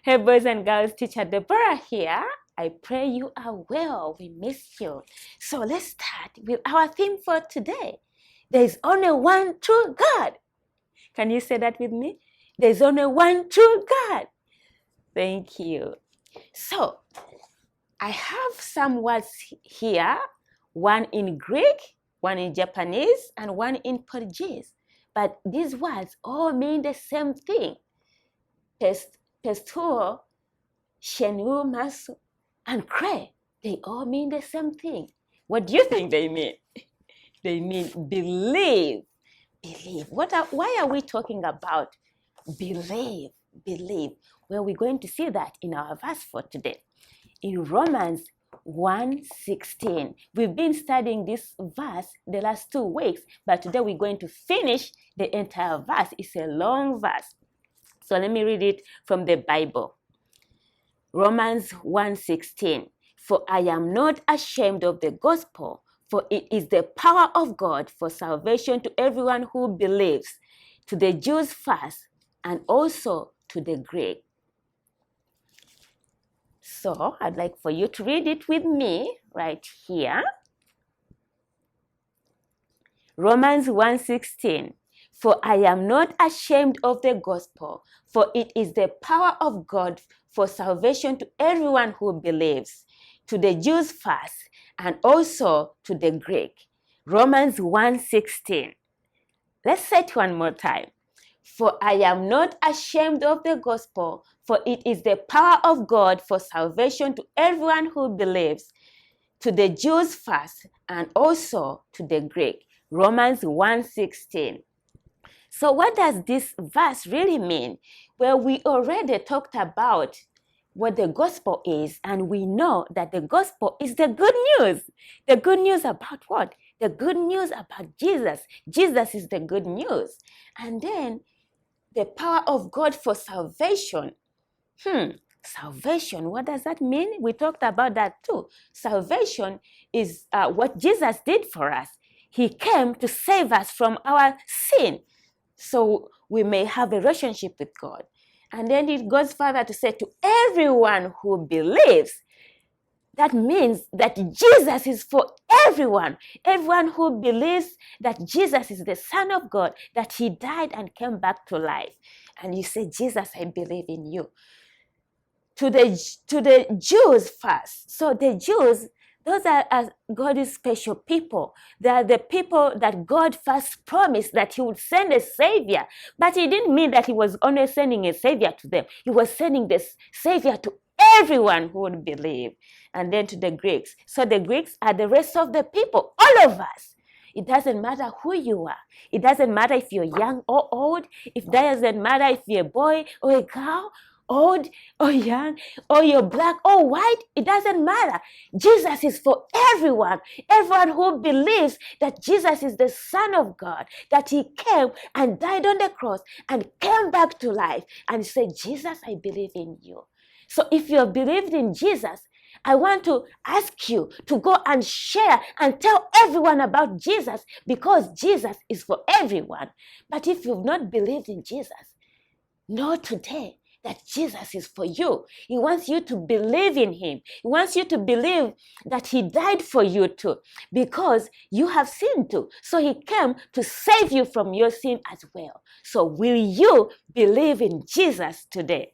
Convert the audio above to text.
Hey boys and girls, teacher Deborah here. I pray you are well. We miss you. So let's start with our theme for today. There is only one true God. Can you say that with me? There is only one true God. Thank you. So I have some words here, one in Greek, one in Japanese, and one in Portuguese. But these words all mean the same thing. Pestor, Shenu, Masu, and Kre, they all mean the same thing. What do you think they mean? They mean believe. Believe. Why are we talking about believe? Believe. Well, we're going to see that in our verse for today. In Romans 1:16. We've been studying this verse the last 2 weeks, but today we're going to finish the entire verse. It's a long verse. So let me read it from the Bible. Romans 1:16. For I am not ashamed of the gospel, for it is the power of God for salvation to everyone who believes, to the Jews first, and also to the Greek. So I'd like for you to read it with me right here. Romans 1:16. For I am not ashamed of the gospel, for it is the power of God for salvation to everyone who believes, to the Jews first, and also to the Greek. Romans 1:16. Let's say it one more time. For I am not ashamed of the gospel, for it is the power of God for salvation to everyone who believes, to the Jews first, and also to the Greek. Romans 1:16. So what does this verse really mean? Well, we already talked about what the gospel is, and we know that the gospel is the good news. The good news about what? The good news about Jesus. Jesus is the good news. And then the power of God for salvation. Salvation, what does that mean? We talked about that too. Salvation is what Jesus did for us. He came to save us from our sin, so we may have a relationship with God. And then it goes further to say to everyone who believes. That means that Jesus is for everyone. Everyone who believes that Jesus is the Son of God, that he died and came back to life. And you say, Jesus, I believe in you. To the Jews first. So the Jews, those are God's special people. They are the people that God first promised that he would send a savior. But he didn't mean that he was only sending a savior to them. He was sending this savior to everyone who would believe. And then to the Greeks. So the Greeks are the rest of the people, all of us. It doesn't matter who you are. It doesn't matter if you're young or old. It doesn't matter if you're a boy or a girl, old or young, or you're black or white. It doesn't matter. Jesus is for everyone. Everyone who believes that Jesus is the Son of God, that he came and died on the cross and came back to life, and said, Jesus, I believe in you. So if you have believed in Jesus, I want to ask you to go and share and tell everyone about Jesus, because Jesus is for everyone. But if you've not believed in Jesus, know today that Jesus is for you. He wants you to believe in him. He wants you to believe that he died for you too, because you have sinned too. So he came to save you from your sin as well. So will you believe in Jesus today?